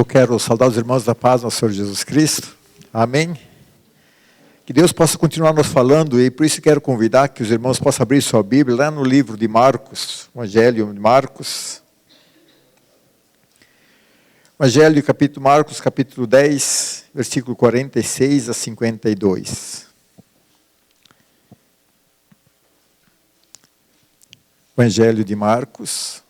Eu quero saudar os irmãos da paz, nosso Senhor Jesus Cristo. Amém? Que Deus possa continuar nos falando, e por isso quero convidar que os irmãos possam abrir sua Bíblia lá no livro de Marcos, Evangelho de Marcos. Evangelho, Marcos, capítulo 10, versículo 46 a 52. Evangelho de Marcos.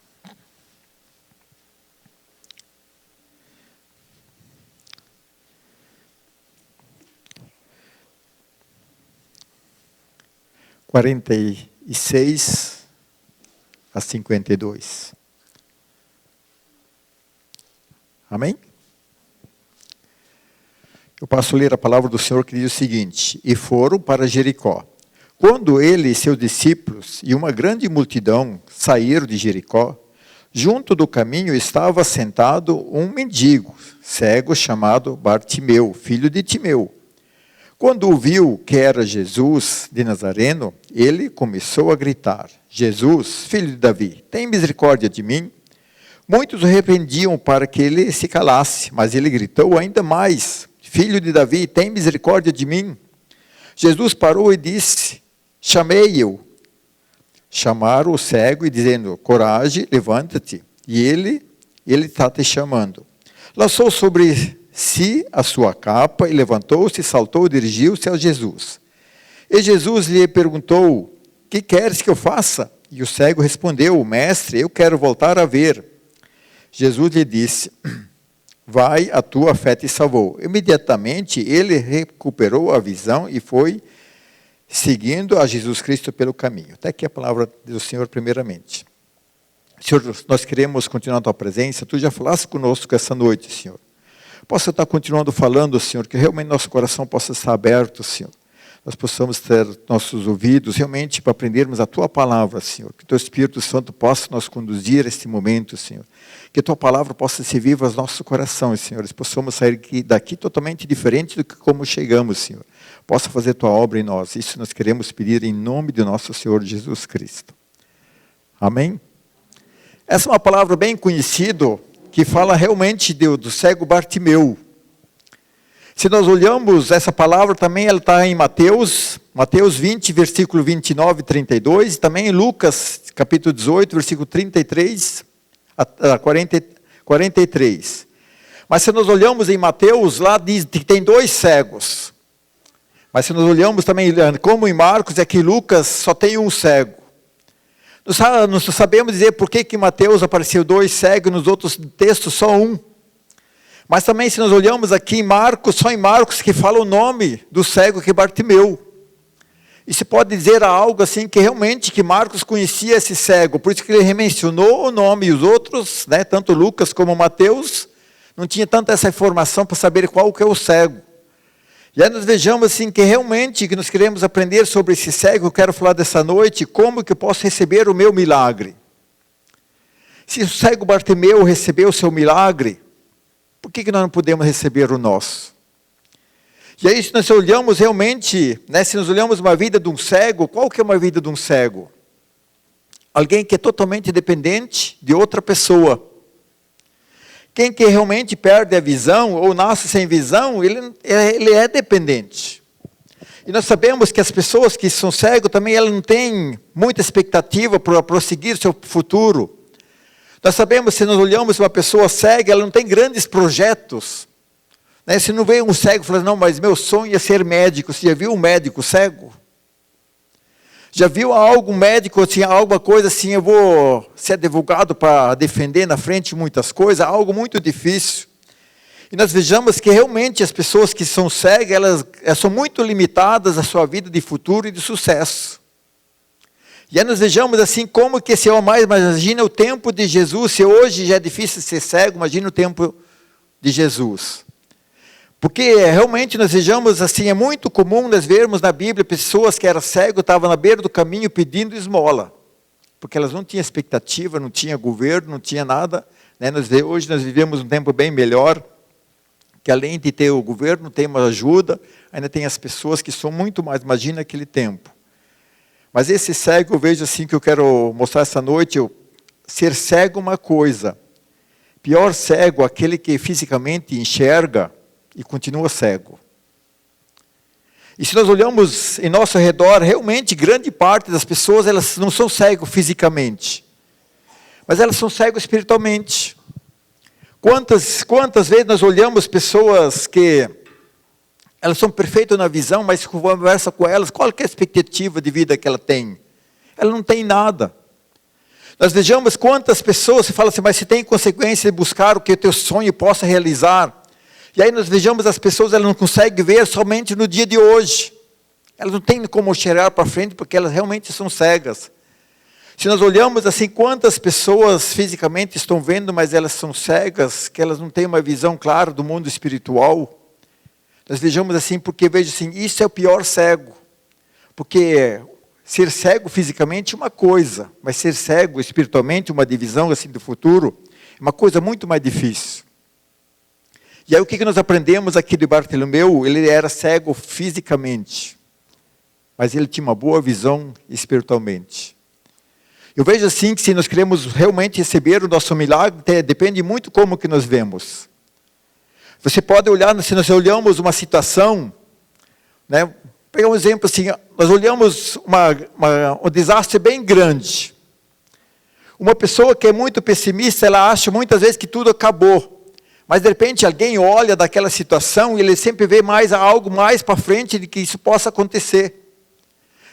Quarenta e 46 a 52. Amém? Eu passo a ler a palavra do Senhor que diz o seguinte: E foram para Jericó. Quando ele e seus discípulos e uma grande multidão saíram de Jericó, junto do caminho estava sentado um mendigo, cego, chamado Bartimeu, filho de Timeu. Quando ouviu que era Jesus de Nazareno, ele começou a gritar: Jesus, filho de Davi, tem misericórdia de mim? Muitos o repreendiam para que ele se calasse, mas ele gritou ainda mais: Filho de Davi, tem misericórdia de mim? Jesus parou e disse: Chamei-o. Chamaram o cego e dizendo: Coragem, levanta-te. E ele está te chamando. Lançou sobre si a sua capa e levantou-se, saltou e dirigiu-se a Jesus. E Jesus lhe perguntou: Que queres que eu faça? E o cego respondeu: Mestre, eu quero voltar a ver. Jesus lhe disse: Vai, a tua fé te salvou. Imediatamente ele recuperou a visão e foi seguindo a Jesus Cristo pelo caminho. Até aqui a palavra do Senhor primeiramente. Senhor, nós queremos continuar a tua presença. Tu já falaste conosco essa noite, Senhor. Possa estar continuando falando, Senhor, que realmente nosso coração possa estar aberto, Senhor. Nós possamos ter nossos ouvidos realmente para aprendermos a Tua palavra, Senhor. Que Teu Espírito Santo possa nos conduzir a este momento, Senhor. Que Tua palavra possa ser viva aos nossos corações, Senhor. Que possamos sair daqui totalmente diferente do que como chegamos, Senhor. Possa fazer Tua obra em nós. Isso nós queremos pedir em nome de nosso Senhor Jesus Cristo. Amém? Essa é uma palavra bem conhecida, que fala realmente do cego Bartimeu. Se nós olhamos essa palavra também, ela está em Mateus 20, versículo 29 e 32, e também em Lucas, capítulo 18, versículo 33 a 43. Mas se nós olhamos em Mateus, lá diz que tem 2 cegos. Mas se nós olhamos também, como em Marcos, é que em Lucas só tem um cego. Nós sabemos dizer por que em Mateus apareceu 2 cegos e nos outros textos só um. Mas também se nós olhamos aqui em Marcos, só em Marcos que fala o nome do cego que é Bartimeu. E se pode dizer algo assim que realmente que Marcos conhecia esse cego, por isso que ele remencionou o nome, e os outros, né, tanto Lucas como Mateus, não tinha tanta essa informação para saber qual que é o cego. E aí nós vejamos assim que realmente que nós queremos aprender sobre esse cego. Eu quero falar dessa noite, como que eu posso receber o meu milagre. Se o cego Bartimeu recebeu o seu milagre, por que nós não podemos receber o nosso? E aí se nós olhamos realmente, né, se nós olhamos uma vida de um cego, qual que é uma vida de um cego? Alguém que é totalmente dependente de outra pessoa. Quem que realmente perde a visão ou nasce sem visão, ele é dependente. E nós sabemos que as pessoas que são cegos também elas não têm muita expectativa para prosseguir seu futuro. Nós sabemos, se nós olhamos uma pessoa cega, ela não tem grandes projetos. Né? Se não vem um cego e fala: não, mas meu sonho é ser médico. Você já viu um médico cego? Já viu algum médico, assim, alguma coisa assim, eu vou ser advogado para defender na frente muitas coisas, algo muito difícil. E nós vejamos que realmente as pessoas que são cegas, elas são muito limitadas à sua vida de futuro e de sucesso. E aí nós vejamos assim, como que se eu mais, imagina o tempo de Jesus, se hoje já é difícil ser cego, imagina o tempo de Jesus. Porque realmente nós vejamos assim, é muito comum nós vermos na Bíblia pessoas que eram cegos, estavam na beira do caminho pedindo esmola. Porque elas não tinham expectativa, não tinha governo, não tinha nada. Né? Hoje nós vivemos um tempo bem melhor, que além de ter o governo, tem uma ajuda, ainda tem as pessoas que são muito mais, imagina aquele tempo. Mas esse cego, eu vejo assim que eu quero mostrar essa noite, ser cego é uma coisa, Pior cego, aquele que fisicamente enxerga e continua cego. E se nós olhamos em nosso redor, realmente grande parte das pessoas, elas não são cegos fisicamente, mas elas são cegos espiritualmente. Quantas vezes nós olhamos pessoas que elas são perfeitas na visão, mas conversa com elas, qual que é a expectativa de vida que ela tem? Ela não tem nada. Nós vejamos quantas pessoas se falam assim, mas se tem consequência de buscar o que o teu sonho possa realizar. E aí nós vejamos as pessoas, elas não conseguem ver somente no dia de hoje. Elas não têm como chegar para frente, porque elas realmente são cegas. Se nós olhamos assim, quantas pessoas fisicamente estão vendo, mas elas são cegas, que elas não têm uma visão clara do mundo espiritual. Nós vejamos assim, porque vejo assim, isso é o pior cego. Porque ser cego fisicamente é uma coisa, mas ser cego espiritualmente, uma divisão assim do futuro, é uma coisa muito mais difícil. E aí o que nós aprendemos aqui de Bartolomeu? Ele era cego fisicamente, mas ele tinha uma boa visão espiritualmente. Eu vejo assim que se nós queremos realmente receber o nosso milagre, depende muito como que nós vemos. Você pode olhar, se nós olhamos uma situação, né? Pegar um exemplo assim, nós olhamos um desastre bem grande. Uma pessoa que é muito pessimista, ela acha muitas vezes que tudo acabou. Mas de repente alguém olha daquela situação e ele sempre vê algo mais para frente de que isso possa acontecer.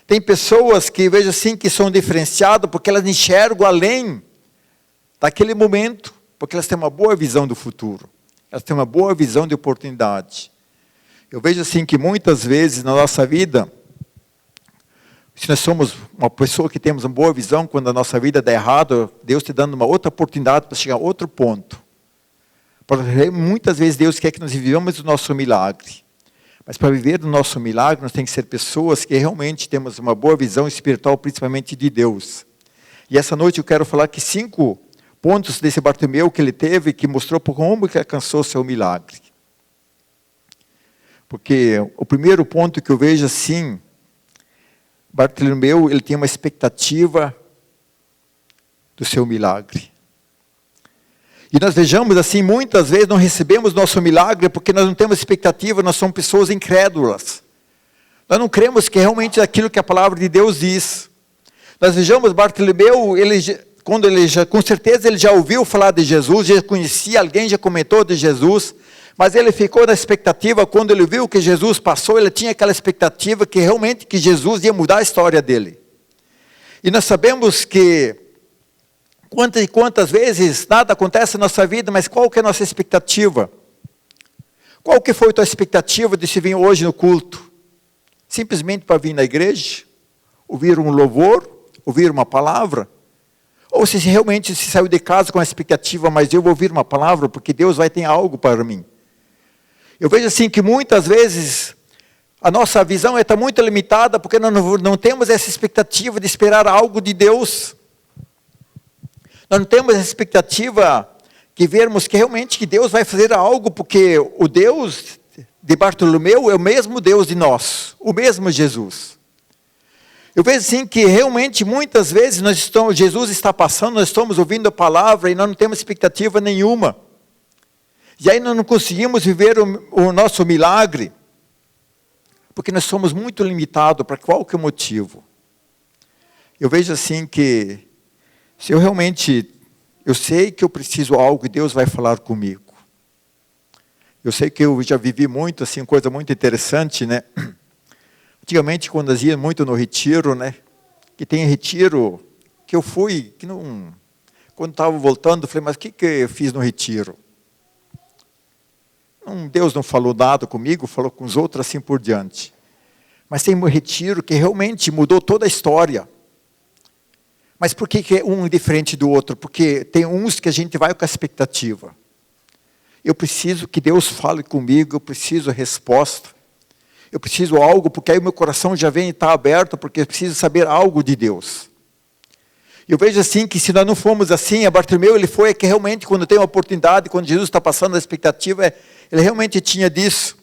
Tem pessoas que vejo assim que são diferenciadas porque elas enxergam além daquele momento, porque elas têm uma boa visão do futuro. Elas têm uma boa visão de oportunidade. Eu vejo assim que muitas vezes na nossa vida, se nós somos uma pessoa que temos uma boa visão, quando a nossa vida dá errado, Deus te dando uma outra oportunidade para chegar a outro ponto. Porque muitas vezes Deus quer que nós vivamos o nosso milagre. Mas para viver o nosso milagre, nós temos que ser pessoas que realmente temos uma boa visão espiritual, principalmente de Deus. E essa noite eu quero falar que 5 pontos desse Bartimeu que ele teve, que mostrou como que alcançou o seu milagre. Porque o primeiro ponto que eu vejo assim, Bartimeu, ele tinha uma expectativa do seu milagre. E nós vejamos assim, muitas vezes não recebemos nosso milagre porque nós não temos expectativa, nós somos pessoas incrédulas. Nós não cremos que realmente é aquilo que a palavra de Deus diz. Nós vejamos Bartimeu, com certeza ele já ouviu falar de Jesus, já conhecia alguém, já comentou de Jesus, mas ele ficou na expectativa, quando ele viu que Jesus passou, ele tinha aquela expectativa que realmente que Jesus ia mudar a história dele. E nós sabemos que quantas vezes nada acontece na nossa vida, mas qual que é a nossa expectativa? Qual que foi a tua expectativa de se vir hoje no culto? Simplesmente para vir na igreja? Ouvir um louvor? Ouvir uma palavra? Ou se realmente se saiu de casa com a expectativa, mas eu vou ouvir uma palavra porque Deus vai ter algo para mim? Eu vejo assim que muitas vezes a nossa visão está muito limitada porque nós não temos essa expectativa de esperar algo de Deus. Nós não temos essa expectativa de vermos que realmente que Deus vai fazer algo, porque o Deus de Bartolomeu é o mesmo Deus de nós, o mesmo Jesus. Eu vejo assim que realmente muitas vezes Jesus está passando, nós estamos ouvindo a palavra e nós não temos expectativa nenhuma. E aí nós não conseguimos viver o nosso milagre, porque nós somos muito limitados para qualquer motivo. Eu vejo assim que, se eu sei que eu preciso de algo e Deus vai falar comigo. Eu sei que eu já vivi muito, assim, coisa muito interessante, né? Antigamente, quando nós íamos muito no retiro, né? Que tem retiro, que eu fui, que não... Quando estava voltando, eu falei, mas o que eu fiz no retiro? Deus não falou nada comigo, falou com os outros assim por diante. Mas tem um retiro que realmente mudou toda a história. Mas por que um é diferente do outro? Porque tem uns que a gente vai com a expectativa. Eu preciso que Deus fale comigo, eu preciso a resposta. Eu preciso algo, porque aí o meu coração já vem e está aberto, porque eu preciso saber algo de Deus. Eu vejo assim que se nós não formos assim, a Bartimeu, ele foi que realmente quando tem uma oportunidade, quando Jesus está passando a expectativa, ele realmente tinha disso.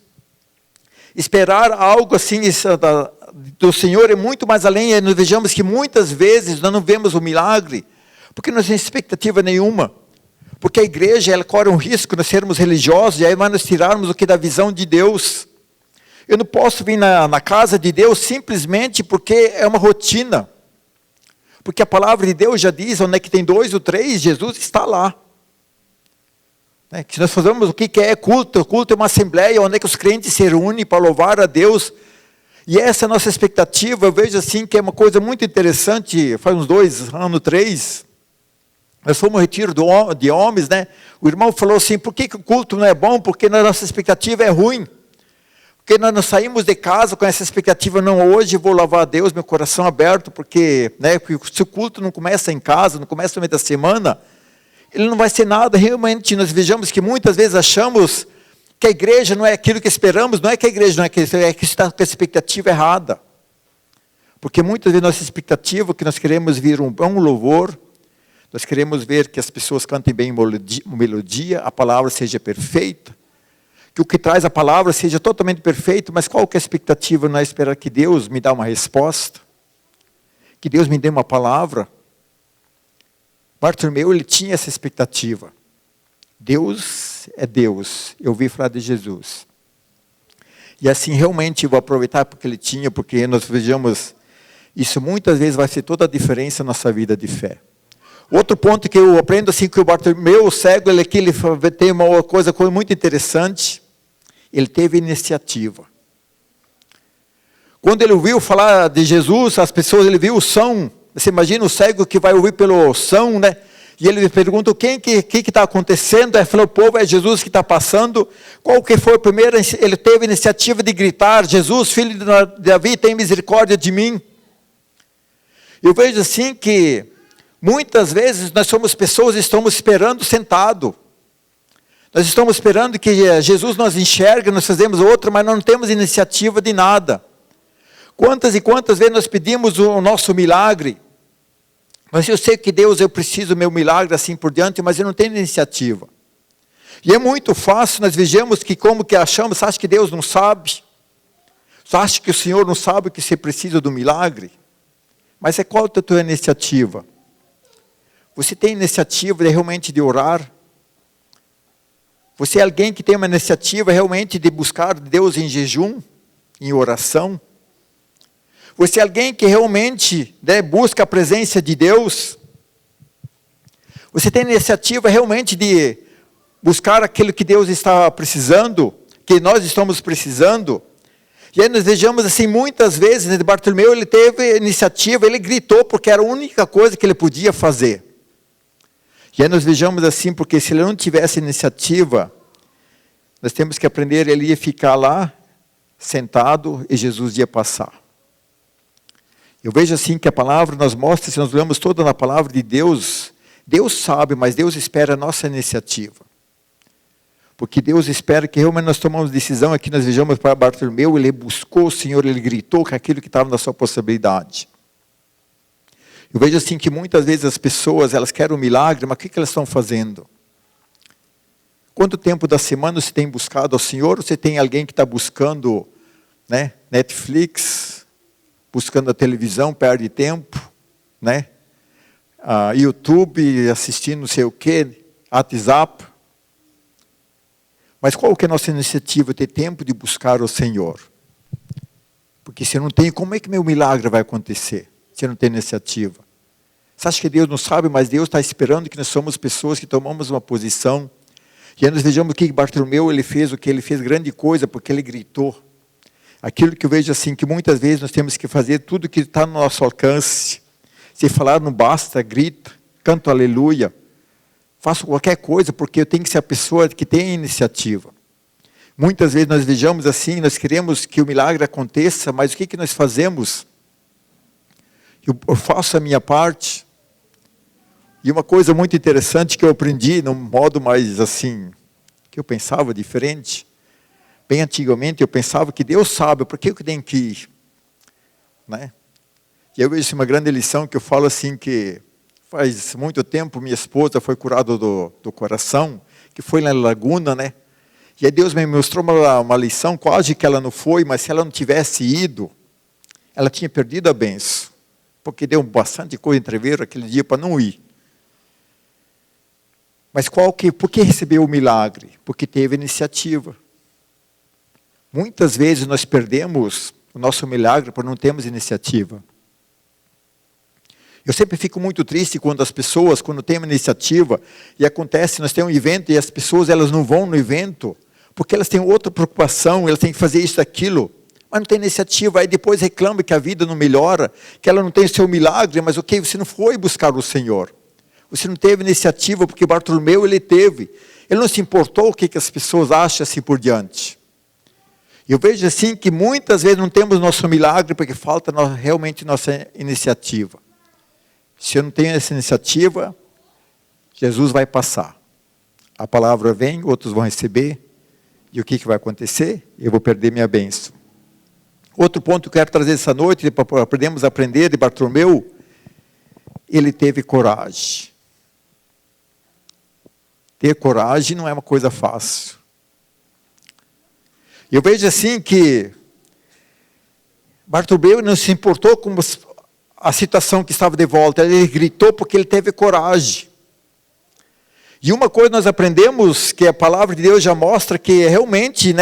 Esperar algo assim do Senhor é muito mais além, e nós vejamos que muitas vezes nós não vemos o milagre, porque não tem expectativa nenhuma. Porque a igreja, ela corre um risco de nós sermos religiosos, e aí nós tirarmos o que da visão de Deus. Eu não posso vir na casa de Deus simplesmente porque é uma rotina. Porque a palavra de Deus já diz, onde é que tem 2 ou 3, Jesus está lá. Que nós fazemos o que é culto. O culto é uma assembleia onde é que os crentes se reúnem para louvar a Deus. E essa é a nossa expectativa. Eu vejo assim que é uma coisa muito interessante. Faz uns 2 anos, 3, nós fomos ao retiro de homens, né? O irmão falou assim, por que o culto não é bom? Porque a nossa expectativa é ruim. Porque nós saímos de casa com essa expectativa, não, hoje vou louvar a Deus, meu coração aberto, porque se o culto não começa em casa, não começa no meio da semana, ele não vai ser nada. Realmente, nós vejamos que muitas vezes achamos que a igreja não é aquilo que esperamos, não é que a igreja não é aquilo, é que está com a expectativa errada. Porque muitas vezes nossa expectativa é que nós queremos vir um bom louvor, nós queremos ver que as pessoas cantem bem melodia, a palavra seja perfeita, que o que traz a palavra seja totalmente perfeito, mas qual que é a expectativa? Não é esperar que Deus me dê uma resposta, que Deus me dê uma palavra. Bartimeu, ele tinha essa expectativa. Deus é Deus, eu ouvi falar de Jesus. E assim, realmente, eu vou aproveitar porque ele tinha, porque nós vejamos, isso muitas vezes vai ser toda a diferença na nossa vida de fé. Outro ponto que eu aprendo, assim, que o Bartimeu, o cego, ele tem uma coisa muito interessante, ele teve iniciativa. Quando ele ouviu falar de Jesus, as pessoas, ele viu o som. Você imagina o cego que vai ouvir pelo som, né? E ele pergunta, o que está acontecendo? Ele falou, o povo, é Jesus que está passando. Qual que foi o primeiro? Ele teve a iniciativa de gritar, Jesus, filho de Davi, tem misericórdia de mim. Eu vejo assim que, muitas vezes, nós somos pessoas e estamos esperando sentado. Nós estamos esperando que Jesus nos enxergue, nós fazemos outra, mas não temos iniciativa de nada. Quantas e quantas vezes nós pedimos o nosso milagre? Mas eu sei que Deus, eu preciso do meu milagre assim por diante, mas eu não tenho iniciativa. E é muito fácil, nós vejamos que como que achamos, você acha que Deus não sabe? Você acha que o Senhor não sabe que você precisa do milagre? Mas qual a tua iniciativa? Você tem iniciativa realmente de orar? Você é alguém que tem uma iniciativa realmente de buscar Deus em jejum, em oração? Você é alguém que realmente busca a presença de Deus? Você tem iniciativa realmente de buscar aquilo que Deus está precisando, que nós estamos precisando? E aí nós vejamos assim, muitas vezes, né, Bartimeu, ele teve iniciativa, ele gritou porque era a única coisa que ele podia fazer. E aí nós vejamos assim, porque se ele não tivesse iniciativa, nós temos que aprender, ele ia ficar lá, sentado, e Jesus ia passar. Eu vejo assim que a palavra nos mostra, se nós olhamos toda na palavra de Deus, Deus sabe, mas Deus espera a nossa iniciativa. Porque Deus espera que realmente nós tomamos decisão, aqui nós vejamos para Bartimeu, ele buscou o Senhor, ele gritou com aquilo que estava na sua possibilidade. Eu vejo assim que muitas vezes as pessoas, elas querem um milagre, mas o que elas estão fazendo? Quanto tempo da semana você tem buscado ao Senhor? Você tem alguém que está buscando, né, Netflix, buscando a televisão, perde tempo, né? YouTube, assistindo não sei o quê, WhatsApp. Mas qual que é a nossa iniciativa? Ter tempo de buscar o Senhor. Porque se eu não tenho, como é que meu milagre vai acontecer? Se eu não tenho iniciativa. Você acha que Deus não sabe, mas Deus está esperando que nós somos pessoas que tomamos uma posição. E aí nós vejamos que Bartimeu, ele fez o que ele fez, grande coisa, porque ele gritou. Aquilo que eu vejo assim, que muitas vezes nós temos que fazer tudo que está no nosso alcance. Se falar não basta, grita, canto aleluia. Faço qualquer coisa, porque eu tenho que ser a pessoa que tem a iniciativa. Muitas vezes nós vejamos assim, nós queremos que o milagre aconteça, mas o que nós fazemos? Eu faço a minha parte. E uma coisa muito interessante que eu aprendi, num modo mais assim, que eu pensava diferente. Bem antigamente eu pensava que Deus sabe, por que eu tenho que ir? Né? E eu vejo uma grande lição que eu falo assim que faz muito tempo minha esposa foi curada do coração, que foi na Laguna, né? E aí Deus me mostrou uma lição, quase que ela não foi, mas se ela não tivesse ido, ela tinha perdido a benção. Porque deu bastante coisa entrever aquele dia para não ir. Mas por que recebeu o milagre? Porque teve iniciativa. Muitas vezes nós perdemos o nosso milagre por não termos iniciativa. Eu sempre fico muito triste quando as pessoas, quando tem uma iniciativa, e acontece, nós temos um evento e as pessoas elas não vão no evento, porque elas têm outra preocupação, elas têm que fazer isso, aquilo, mas não tem iniciativa, aí depois reclama que a vida não melhora, que ela não tem o seu milagre, mas ok, você não foi buscar o Senhor. Você não teve iniciativa, porque Bartolomeu ele teve. Ele não se importou o que as pessoas acham assim por diante. Eu vejo assim que muitas vezes não temos nosso milagre, porque falta realmente nossa iniciativa. Se eu não tenho essa iniciativa, Jesus vai passar. A palavra vem, outros vão receber. E o que vai acontecer? Eu vou perder minha bênção. Outro ponto que eu quero trazer essa noite, para aprendermos a aprender de Bartolomeu, ele teve coragem. Ter coragem não é uma coisa fácil. Eu vejo assim que Bartolomeu não se importou com a situação que estava de volta, ele gritou porque ele teve coragem. E uma coisa nós aprendemos, que a palavra de Deus já mostra que realmente,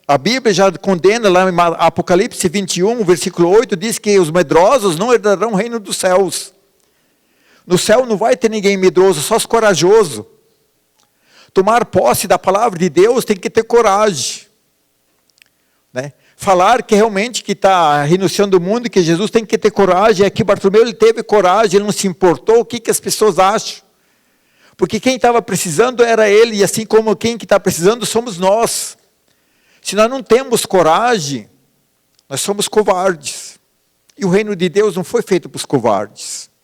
a Bíblia já condena lá em Apocalipse 21, versículo 8, diz que os medrosos não herdarão o reino dos céus. No céu não vai ter ninguém medroso, só os corajosos. Tomar posse da palavra de Deus tem que ter coragem. Falar que realmente que está renunciando o mundo, que Jesus tem que ter coragem. Aqui Bartolomeu ele teve coragem, ele não se importou o que as pessoas acham. Porque quem estava precisando era ele, e assim como quem que está precisando somos nós. Se nós não temos coragem, nós somos covardes. E o reino de Deus não foi feito para os covardes.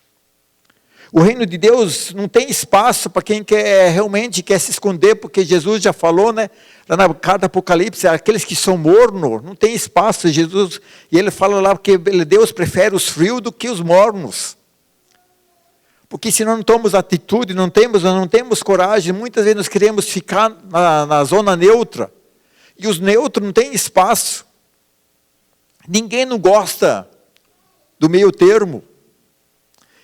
O reino de Deus não tem espaço para quem realmente quer se esconder, porque Jesus já falou, lá na carta Apocalipse, aqueles que são mornos, não tem espaço. Jesus, e ele fala lá que Deus prefere os frios do que os mornos. Porque se nós não tomamos atitude, nós não temos coragem, muitas vezes nós queremos ficar na zona neutra. E os neutros não têm espaço. Ninguém não gosta do meio termo.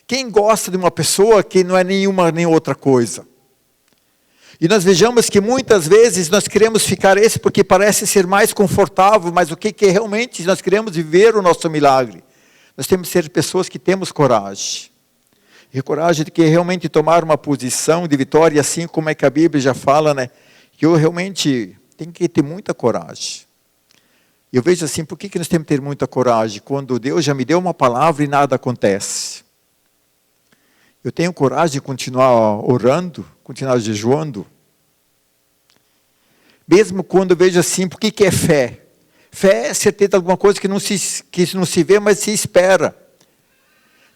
Quem gosta de uma pessoa que não é nenhuma nem outra coisa? E nós vejamos que muitas vezes nós queremos ficar porque parece ser mais confortável, mas o que realmente nós queremos viver o nosso milagre? Nós temos que ser pessoas que temos coragem. E coragem de que realmente tomar uma posição de vitória, assim como é que a Bíblia já fala, que eu realmente tenho que ter muita coragem. Eu vejo assim, por que nós temos que ter muita coragem? Quando Deus já me deu uma palavra e nada acontece. Eu tenho coragem de continuar orando, continuar jejuando. Mesmo quando eu vejo assim, por que é fé? Fé é certeza de alguma coisa que não se vê, mas se espera.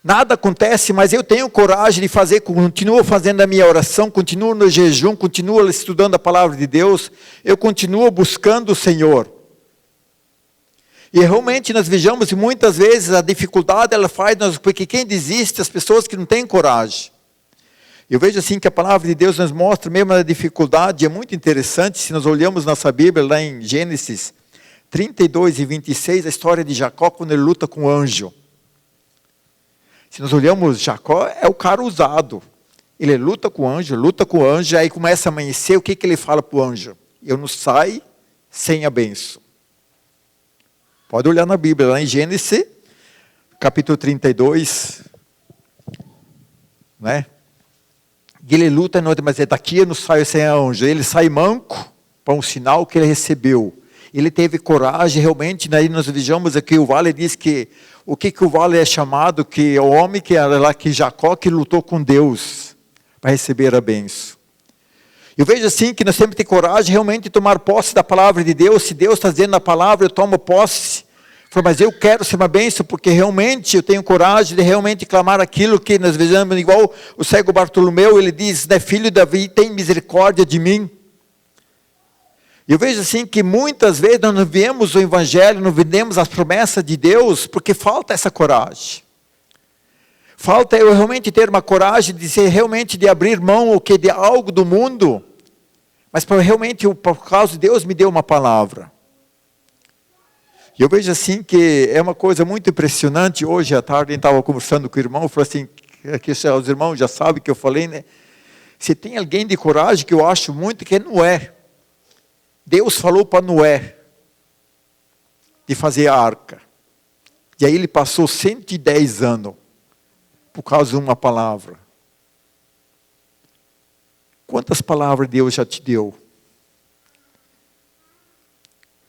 Nada acontece, mas eu tenho coragem de fazer, continuo fazendo a minha oração, continuo no jejum, continuo estudando a palavra de Deus, eu continuo buscando o Senhor. E realmente nós vejamos que muitas vezes a dificuldade ela faz, porque quem desiste, as pessoas que não têm coragem. Eu vejo assim que a palavra de Deus nos mostra mesmo a dificuldade, é muito interessante, se nós olhamos nossa Bíblia lá em Gênesis 32 e 26, a história de Jacó quando ele luta com o anjo. Se nós olhamos, Jacó é o cara usado. Ele luta com o anjo, aí começa a amanhecer, o que ele fala para o anjo? Eu não saio sem a bênção. Pode olhar na Bíblia, lá em Gênesis, capítulo 32. E ele luta, mas daqui eu não saio sem a anjo. Ele sai manco para um sinal que ele recebeu. Ele teve coragem, realmente, daí nós vejamos aqui, o vale diz que, o que o vale é chamado, que o homem que era lá, que Jacó, que lutou com Deus, para receber a bênção. Eu vejo assim, que nós temos que ter coragem, realmente, de tomar posse da palavra de Deus. Se Deus está dizendo a palavra, eu tomo posse. Mas eu quero ser uma bênção, porque realmente eu tenho coragem de realmente clamar aquilo que nós vejamos, igual o cego Bartolomeu, ele diz, filho de Davi, tem misericórdia de mim. Eu vejo assim que muitas vezes nós não vemos o Evangelho, não vemos as promessas de Deus, porque falta essa coragem. Falta eu realmente ter uma coragem de ser realmente de abrir mão de algo do mundo, mas realmente por causa de Deus me deu uma palavra. E eu vejo assim que é uma coisa muito impressionante. Hoje à tarde eu estava conversando com o irmão, falou assim, aqui os irmãos já sabem que eu falei, Se tem alguém de coragem que eu acho muito, que é Noé. Deus falou para Noé de fazer a arca. E aí ele passou 110 anos por causa de uma palavra. Quantas palavras Deus já te deu?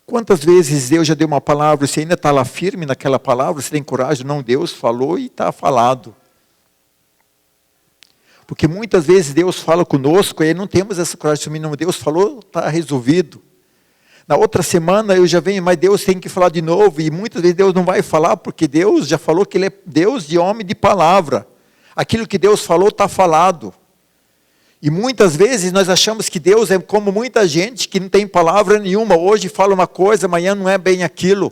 Quantas vezes Deus já deu uma palavra, você ainda está lá firme naquela palavra, você tem coragem? Não, Deus falou e está falado. Porque muitas vezes Deus fala conosco e não temos essa coragem de assumir, não, Deus falou, está resolvido. Na outra semana eu já venho, mas Deus tem que falar de novo, e muitas vezes Deus não vai falar, porque Deus já falou que Ele é Deus de homem de palavra. Aquilo que Deus falou está falado. E muitas vezes nós achamos que Deus é como muita gente que não tem palavra nenhuma. Hoje fala uma coisa, amanhã não é bem aquilo.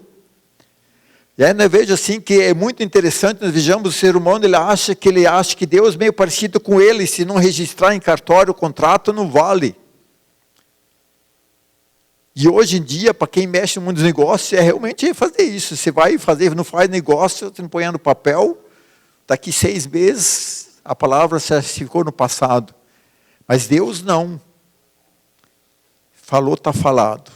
E aí nós vejo assim que é muito interessante, nós vejamos o ser humano, ele acha que Deus é meio parecido com ele. Se não registrar em cartório o contrato, não vale. E hoje em dia, para quem mexe no mundo dos negócios, é realmente fazer isso. Você vai fazer, não faz negócio, você não põe no papel, daqui 6 meses, a palavra já ficou no passado. Mas Deus não. Falou, está falado.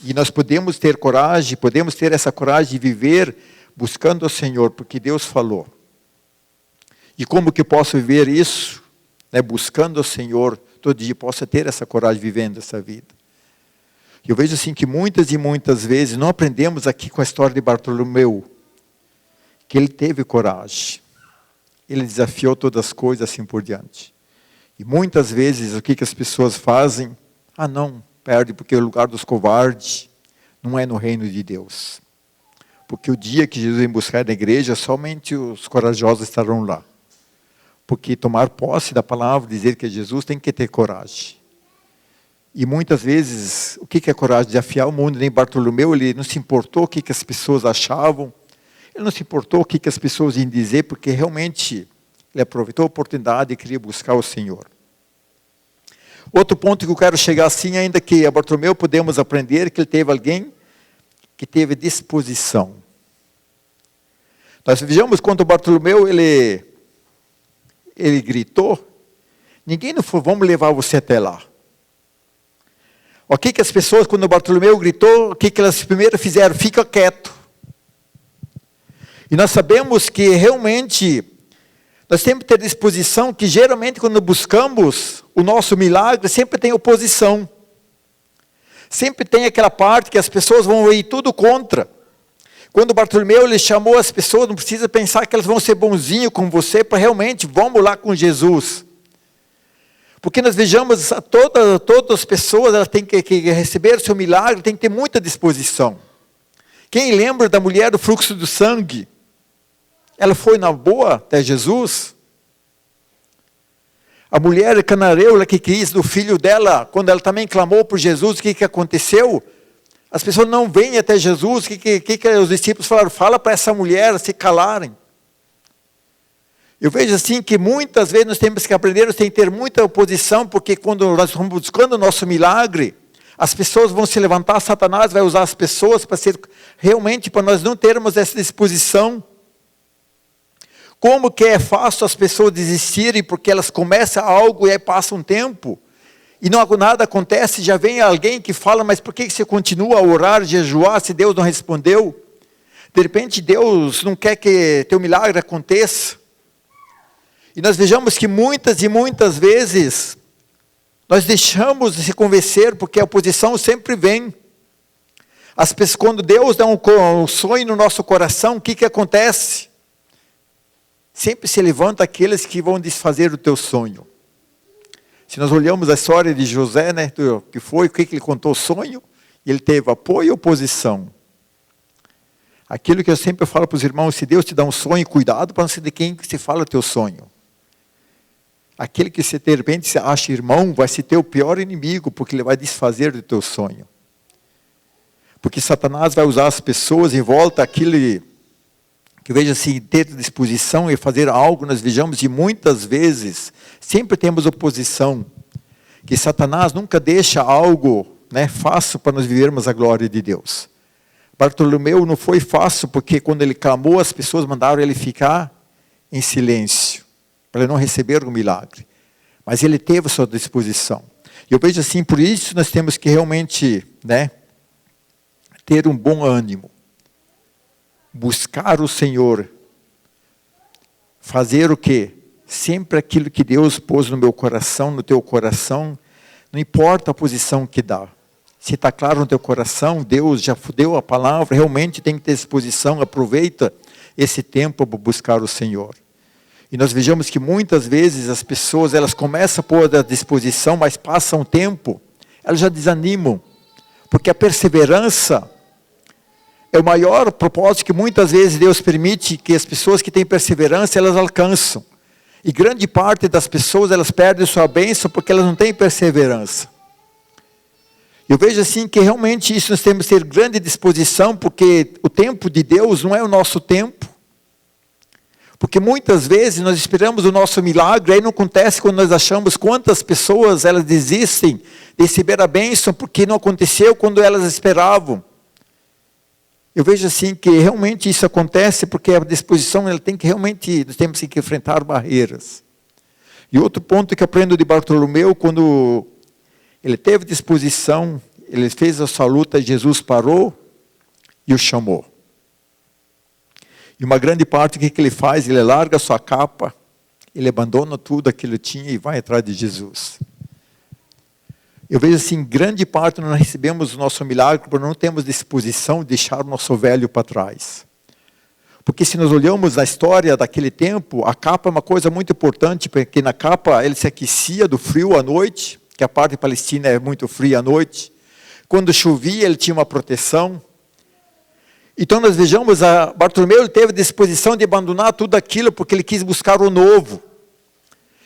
E nós podemos ter coragem, podemos ter essa coragem de viver buscando o Senhor, porque Deus falou. E como que eu posso viver isso? Buscando o Senhor, todo dia possa ter essa coragem vivendo essa vida. Eu vejo assim que muitas e muitas vezes, não aprendemos aqui com a história de Bartolomeu, que ele teve coragem. Ele desafiou todas as coisas assim por diante. E muitas vezes o que as pessoas fazem? Não, perde, porque o lugar dos covardes não é no reino de Deus. Porque o dia que Jesus vem buscar na igreja, somente os corajosos estarão lá. Porque tomar posse da palavra, dizer que é Jesus, tem que ter coragem. E muitas vezes, o que é coragem? Desafiar o mundo. Nem Bartolomeu, ele não se importou o que as pessoas achavam. Ele não se importou o que as pessoas iam dizer, porque realmente ele aproveitou a oportunidade e queria buscar o Senhor. Outro ponto que eu quero chegar assim, ainda que a Bartolomeu podemos aprender, que ele teve alguém que teve disposição. Nós vejamos quando o Bartolomeu, ele gritou, ninguém não falou, vamos levar você até lá. O que as pessoas, quando o Bartolomeu gritou, o que elas primeiro fizeram? Fica quieto. E nós sabemos que realmente, nós temos que ter disposição, que geralmente quando buscamos o nosso milagre, sempre tem oposição. Sempre tem aquela parte que as pessoas vão ir tudo contra. Quando o Bartolomeu ele chamou as pessoas, não precisa pensar que elas vão ser bonzinhos com você, para realmente, vamos lá com Jesus. Porque nós vejamos, todas as pessoas elas têm que receber o seu milagre, tem que ter muita disposição. Quem lembra da mulher do fluxo do sangue? Ela foi na boa até Jesus. A mulher cananeia que quis do filho dela, quando ela também clamou por Jesus, o que aconteceu? As pessoas não vêm até Jesus, o que os discípulos falaram? Fala para essa mulher se calarem. Eu vejo assim que muitas vezes nós temos que aprender, nós temos que ter muita oposição, porque quando nós estamos buscando o nosso milagre, as pessoas vão se levantar, Satanás vai usar as pessoas para ser, realmente para nós não termos essa disposição. Como que é fácil as pessoas desistirem, porque elas começam algo e aí passa um tempo, e nada acontece, já vem alguém que fala, mas por que você continua a orar, jejuar, se Deus não respondeu? De repente Deus não quer que teu milagre aconteça. E nós vejamos que muitas e muitas vezes, nós deixamos de se convencer, porque a oposição sempre vem. As pessoas, quando Deus dá um sonho no nosso coração, o que acontece? Sempre se levanta aqueles que vão desfazer o teu sonho. Se nós olhamos a história de José, que foi, o que ele contou o sonho, ele teve apoio e oposição. Aquilo que eu sempre falo para os irmãos, se Deus te dá um sonho, cuidado para não ser de quem se fala o teu sonho. Aquele que de repente se acha irmão, vai ser teu pior inimigo, porque ele vai desfazer do teu sonho. Porque Satanás vai usar as pessoas em volta, aquele que veja assim, ter disposição e fazer algo, nós vejamos, e muitas vezes, sempre temos oposição, que Satanás nunca deixa algo fácil para nós vivermos a glória de Deus. Bartolomeu não foi fácil, porque quando ele clamou, as pessoas mandaram ele ficar em silêncio, para ele não receber o milagre. mas ele teve a sua disposição. E eu vejo assim, por isso nós temos que realmente, ter um bom ânimo. Buscar o Senhor. Fazer o quê? Sempre aquilo que Deus pôs no meu coração, no teu coração, não importa a posição que dá. Se está claro no teu coração, Deus já deu a palavra, realmente tem que ter disposição, aproveita esse tempo para buscar o Senhor. E nós vejamos que muitas vezes as pessoas, elas começam a pôr à disposição, mas passa um tempo, elas já desanimam. Porque a perseverança é o maior propósito que muitas vezes Deus permite que as pessoas que têm perseverança, elas alcançam. E grande parte das pessoas, elas perdem sua bênção porque elas não têm perseverança. Eu vejo assim que realmente isso nós temos que ter grande disposição, porque o tempo de Deus não é o nosso tempo. Porque muitas vezes nós esperamos o nosso milagre, aí não acontece quando nós achamos quantas pessoas elas desistem de receber a bênção, porque não aconteceu quando elas esperavam. Eu vejo assim que realmente isso acontece porque a disposição ela tem que realmente, nós temos que enfrentar barreiras. E outro ponto que eu aprendo de Bartolomeu, quando ele teve disposição, ele fez a sua luta, Jesus parou e o chamou. E uma grande parte, o que ele faz? Ele larga a sua capa, ele abandona tudo aquilo que tinha e vai atrás de Jesus. Eu vejo assim, grande parte nós recebemos o nosso milagre porque não temos disposição de deixar o nosso velho para trás. Porque se nós olhamos na história daquele tempo, a capa é uma coisa muito importante, porque na capa ele se aquecia do frio à noite, que a parte palestina é muito fria à noite. Quando chovia, ele tinha uma proteção. Então nós vejamos, Bartolomeu ele teve a disposição de abandonar tudo aquilo, porque ele quis buscar o novo.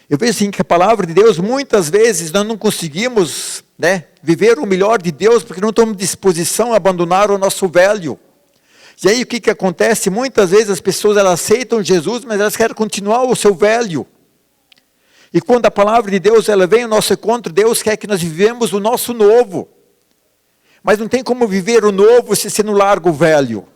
Eu vejo assim que a palavra de Deus, muitas vezes nós não conseguimos viver o melhor de Deus, porque não estamos disposição a abandonar o nosso velho. E aí o que acontece? Muitas vezes as pessoas elas aceitam Jesus, mas elas querem continuar o seu velho. E quando a palavra de Deus ela vem ao nosso encontro, Deus quer que nós vivemos o nosso novo. Mas não tem como viver o novo se você não larga o velho.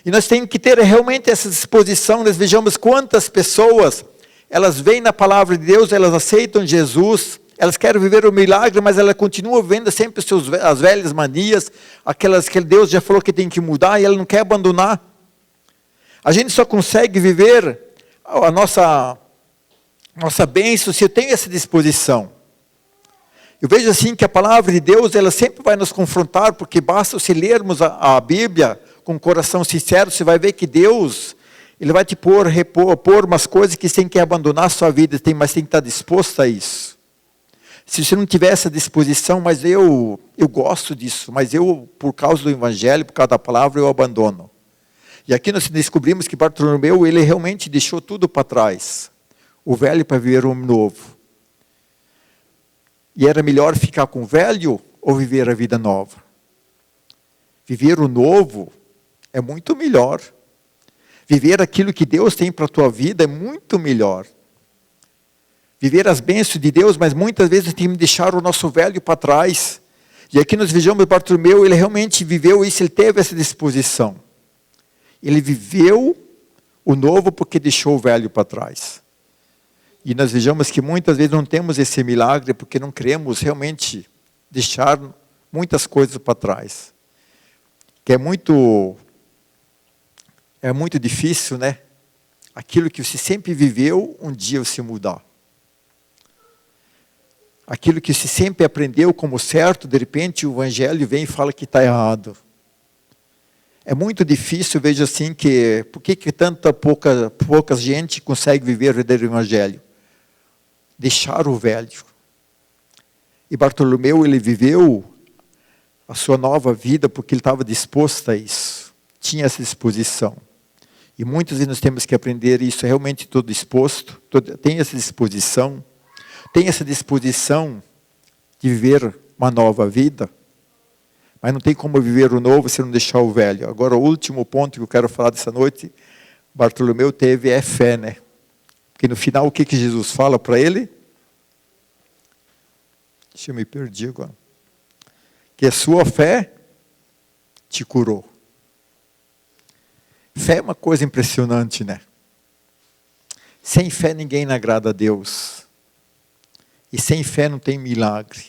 E nós temos que ter realmente essa disposição. Nós vejamos quantas pessoas, elas veem na palavra de Deus, elas aceitam Jesus, elas querem viver o milagre, mas elas continuam vivendo sempre as velhas manias, aquelas que Deus já falou que tem que mudar, e ela não quer abandonar. A gente só consegue viver a nossa bênção se eu tenho essa disposição. Eu vejo assim que a palavra de Deus, ela sempre vai nos confrontar, porque basta se lermos a Bíblia com o coração sincero, você vai ver que Deus, Ele vai te pôr umas coisas que você tem que abandonar a sua vida, mas tem que estar disposto a isso. Se você não tiver essa disposição, mas eu gosto disso, mas eu, por causa do Evangelho, por causa da palavra, eu abandono. E aqui nós descobrimos que Bartolomeu, ele realmente deixou tudo para trás. O velho para viver o novo. E era melhor ficar com o velho ou viver a vida nova? Viver o novo é muito melhor. Viver aquilo que Deus tem para a tua vida é muito melhor. Viver as bênçãos de Deus, mas muitas vezes nós temos que deixar o nosso velho para trás. E aqui nós vejamos Bartolomeu, ele realmente viveu isso, ele teve essa disposição. Ele viveu o novo porque deixou o velho para trás. E nós vejamos que muitas vezes não temos esse milagre porque não queremos realmente deixar muitas coisas para trás. Que é muito difícil, Aquilo que você sempre viveu, um dia você mudar. Aquilo que você sempre aprendeu como certo, de repente o Evangelho vem e fala que está errado. É muito difícil, vejo assim, por que tanta pouca gente consegue viver o verdadeiro Evangelho? Deixar o velho. E Bartolomeu, ele viveu a sua nova vida porque ele estava disposto a isso. Tinha essa disposição. E muitas vezes nós temos que aprender isso, realmente estou disposto, tem essa disposição de viver uma nova vida, mas não tem como viver o novo se não deixar o velho. Agora, o último ponto que eu quero falar dessa noite, Bartolomeu teve fé, Porque no final, o que Jesus fala para ele? Deixa eu me perder agora. Que a sua fé te curou. Fé é uma coisa impressionante, Sem fé ninguém agrada a Deus. E sem fé não tem milagre.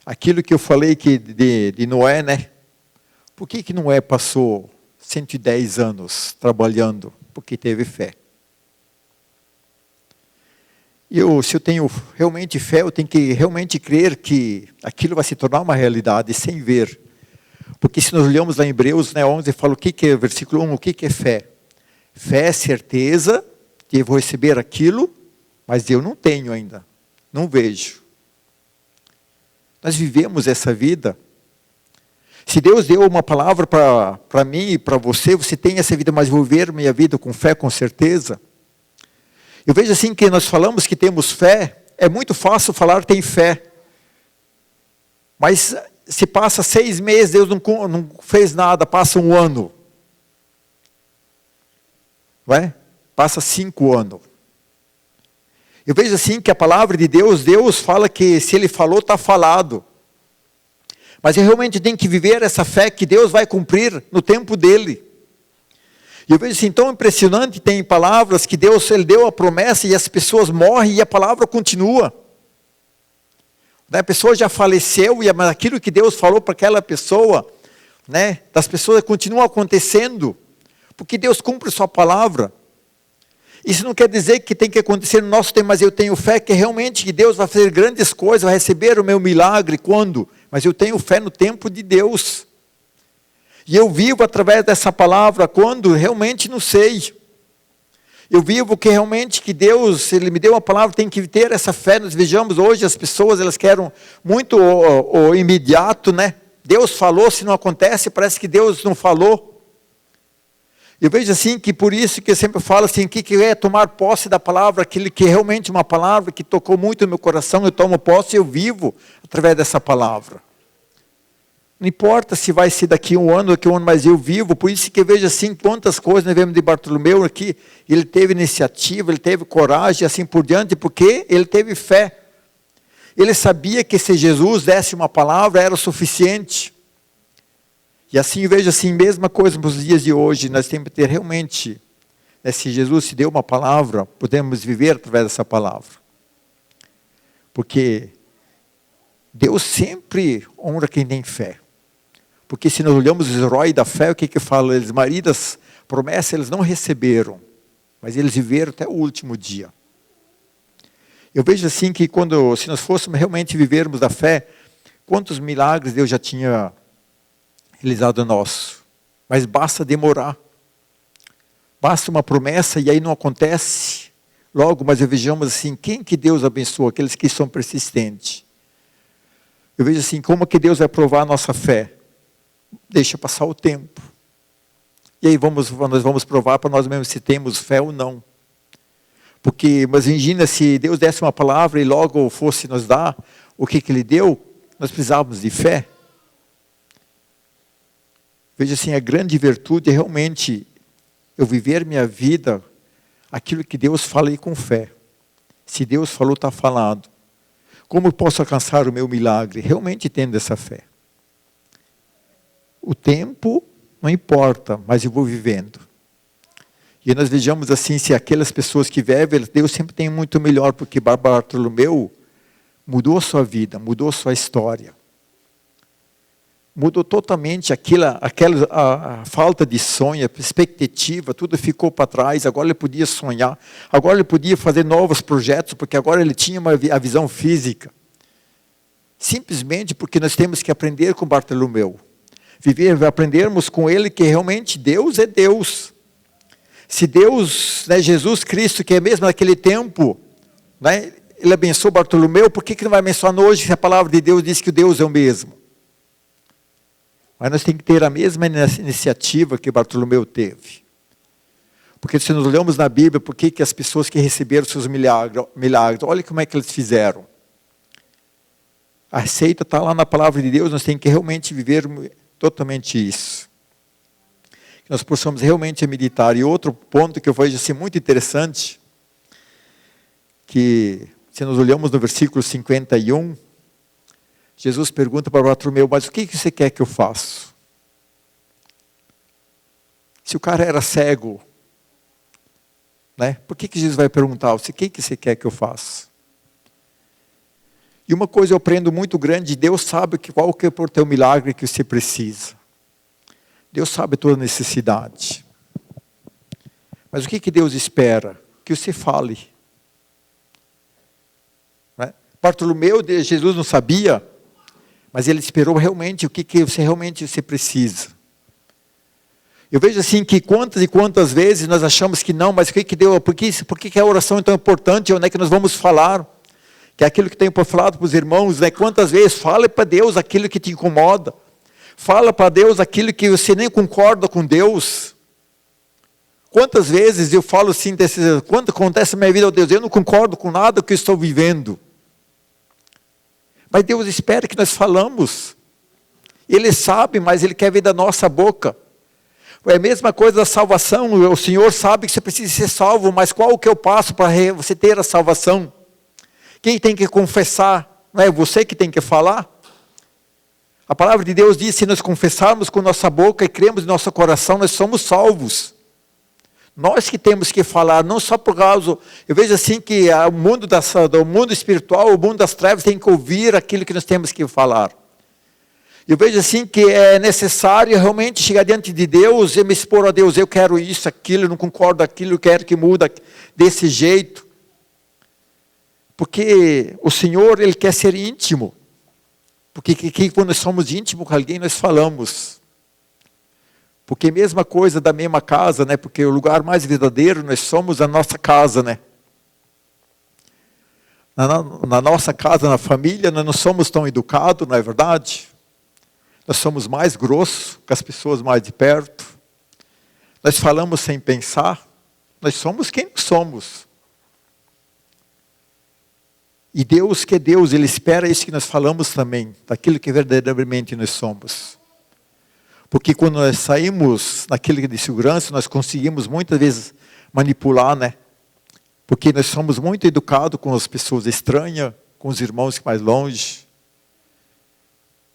Aquilo que eu falei que de Noé, né? Por que Noé passou 110 anos trabalhando? Porque teve fé. Se eu tenho realmente fé, eu tenho que realmente crer que aquilo vai se tornar uma realidade sem ver. Porque se nós olhamos lá em Hebreus, né, 11, fala o que é, versículo 1, o que é fé? Fé é certeza que eu vou receber aquilo, mas eu não tenho ainda, não vejo. Nós vivemos essa vida. Se Deus deu uma palavra para mim e para você, você tem essa vida, mas vou viver minha vida com fé, com certeza. Eu vejo assim que nós falamos que temos fé, é muito fácil falar que tem fé. Mas se passa 6 meses, Deus não fez nada, passa 1 ano. Vai? Passa 5 anos. Eu vejo assim que a palavra de Deus fala que se Ele falou, está falado. Mas eu realmente tenho que viver essa fé que Deus vai cumprir no tempo dEle. E eu vejo assim, tão impressionante, tem palavras que Deus, Ele deu a promessa e as pessoas morrem e a palavra continua. A pessoa já faleceu, mas aquilo que Deus falou para aquela pessoa, né, das pessoas continua acontecendo, porque Deus cumpre sua palavra. Isso não quer dizer que tem que acontecer no nosso tempo, mas eu tenho fé que realmente que Deus vai fazer grandes coisas, vai receber o meu milagre, quando? Mas eu tenho fé no tempo de Deus. E eu vivo através dessa palavra, quando? Realmente não sei. Eu vivo que realmente que Deus, Ele me deu uma palavra, tem que ter essa fé. Nós vejamos hoje as pessoas, elas querem muito o imediato, né? Deus falou, se não acontece, parece que Deus não falou. Eu vejo assim que por isso que eu sempre falo assim, que é tomar posse da palavra, aquele que é realmente uma palavra que tocou muito no meu coração, eu tomo posse e eu vivo através dessa palavra. Não importa se vai ser daqui 1 ano, daqui 1 ano, mas eu vivo. Por isso que eu vejo assim, quantas coisas nós vemos de Bartolomeu aqui. Ele teve iniciativa, ele teve coragem, assim por diante, porque ele teve fé. Ele sabia que se Jesus desse uma palavra, era o suficiente. E assim eu vejo assim, mesma coisa nos dias de hoje. Nós temos que ter realmente, né, se Jesus se deu uma palavra, podemos viver através dessa palavra. Porque Deus sempre honra quem tem fé. Porque se nós olhamos os heróis da fé, o que fala? Eles, maridas, promessas eles não receberam, mas eles viveram até o último dia. Eu vejo assim que se nós fôssemos realmente vivermos da fé, quantos milagres Deus já tinha realizado nosso. Mas basta demorar. Basta uma promessa e aí não acontece logo, mas eu vejamos assim, quem que Deus abençoa? Aqueles que são persistentes. Eu vejo assim, como que Deus vai provar a nossa fé? Deixa passar o tempo. E aí nós vamos provar para nós mesmos se temos fé ou não. Porque, mas imagina se Deus desse uma palavra e logo fosse nos dar o que Ele deu, nós precisávamos de fé. Veja assim, a grande virtude é realmente eu viver minha vida, aquilo que Deus fala e com fé. Se Deus falou, está falado. Como eu posso alcançar o meu milagre? Realmente tendo essa fé. O tempo não importa, mas eu vou vivendo. E nós vejamos assim, se aquelas pessoas que vivem, Deus sempre tem muito melhor, porque Bartolomeu mudou a sua vida, mudou a sua história. Mudou totalmente a falta de sonho, a perspectiva, tudo ficou para trás. Agora ele podia sonhar, agora ele podia fazer novos projetos, porque agora ele tinha a visão física. Simplesmente porque nós temos que aprender com Bartolomeu. Aprendermos com ele que realmente Deus é Deus. Se Deus, né, Jesus Cristo, que é mesmo naquele tempo, né, ele abençoou Bartolomeu, por que não vai abençoar hoje se a palavra de Deus diz que o Deus é o mesmo? Mas nós temos que ter a mesma iniciativa que Bartolomeu teve. Porque se nós olhamos na Bíblia, por que as pessoas que receberam seus milagres, olha como é que eles fizeram. A receita está lá na palavra de Deus, nós temos que realmente viver totalmente isso. Que nós possamos realmente meditar. E outro ponto que eu vejo assim, muito interessante, que se nós olhamos no versículo 51, Jesus pergunta para Bartolomeu, mas o que você quer que eu faça? Se o cara era cego, né? Por que Jesus vai perguntar, o que você quer que eu faça? E uma coisa eu aprendo muito grande, Deus sabe qual que é o teu milagre que você precisa. Deus sabe a tua necessidade. Mas o que Deus espera? Que você fale. Né? Bartolomeu, Jesus não sabia, mas ele esperou realmente o que você realmente precisa. Eu vejo assim que quantas e quantas vezes nós achamos que não, mas o que deu? Por que a oração é tão importante? Onde é que nós vamos falar? Que é aquilo que tenho falado para os irmãos, né? Quantas vezes fale para Deus aquilo que te incomoda. Fala para Deus aquilo que você nem concorda com Deus. Quantas vezes eu falo assim, quando acontece na minha vida, oh Deus, eu não concordo com nada que eu estou vivendo. Mas Deus espera que nós falamos. Ele sabe, mas Ele quer ver da nossa boca. É a mesma coisa da salvação. O Senhor sabe que você precisa ser salvo, mas qual o que eu passo para você ter a salvação? Quem tem que confessar? Não é você que tem que falar? A palavra de Deus diz, se nós confessarmos com nossa boca e cremos em nosso coração, nós somos salvos. Nós que temos que falar, não só por causa... Eu vejo assim que o mundo espiritual, o mundo das trevas tem que ouvir aquilo que nós temos que falar. Eu vejo assim que é necessário realmente chegar diante de Deus e me expor a Deus. Eu quero isso, aquilo, eu não concordo com aquilo, eu quero que muda desse jeito. Porque o Senhor, Ele quer ser íntimo. Porque quando nós somos íntimos com alguém, nós falamos. Porque mesma coisa da mesma casa, né? Porque o lugar mais verdadeiro, nós somos a nossa casa, né? Na nossa casa, na família, nós não somos tão educados, não é verdade? Nós somos mais grossos com as pessoas mais de perto. Nós falamos sem pensar. Nós somos quem nós somos. E Deus que é Deus, Ele espera isso que nós falamos também, daquilo que verdadeiramente nós somos. Porque quando nós saímos naquilo de segurança, nós conseguimos muitas vezes manipular, né? Porque nós somos muito educados com as pessoas estranhas, com os irmãos mais longe.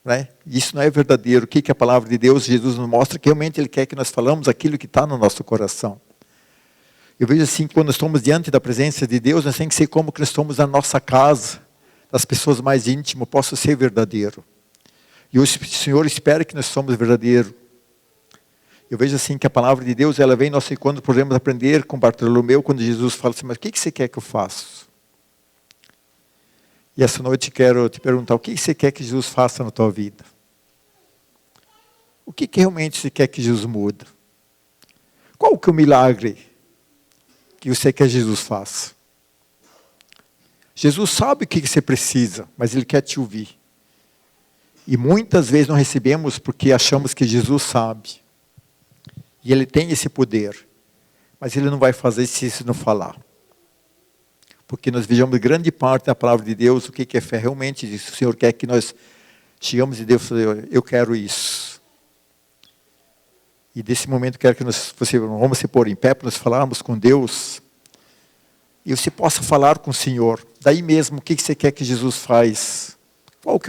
Né? Isso não é verdadeiro. O que a palavra de Deus, Jesus nos mostra que realmente Ele quer que nós falamos aquilo que está no nosso coração. Eu vejo assim, quando nós estamos diante da presença de Deus, nós temos que ser como que nós estamos na nossa casa, das pessoas mais íntimas, possa ser verdadeiro. E o Senhor espera que nós somos verdadeiros. Eu vejo assim que a palavra de Deus, ela vem em nosso encontro, podemos aprender com Bartolomeu, quando Jesus fala assim, mas o que você quer que eu faça? E essa noite quero te perguntar, o que você quer que Jesus faça na tua vida? O que realmente você quer que Jesus mude? Qual que é o milagre que você quer que Jesus faça? Jesus sabe o que você precisa, mas Ele quer te ouvir. E muitas vezes não recebemos porque achamos que Jesus sabe. E Ele tem esse poder. Mas Ele não vai fazer se não falar. Porque nós vejamos grande parte da palavra de Deus, o que é fé realmente. O Senhor quer que nós chegamos e Deus fala, eu quero isso. E desse momento quero que vamos se pôr em pé para nós falarmos com Deus. E você possa falar com o Senhor. Daí mesmo, o que você quer que Jesus faz? Qual que é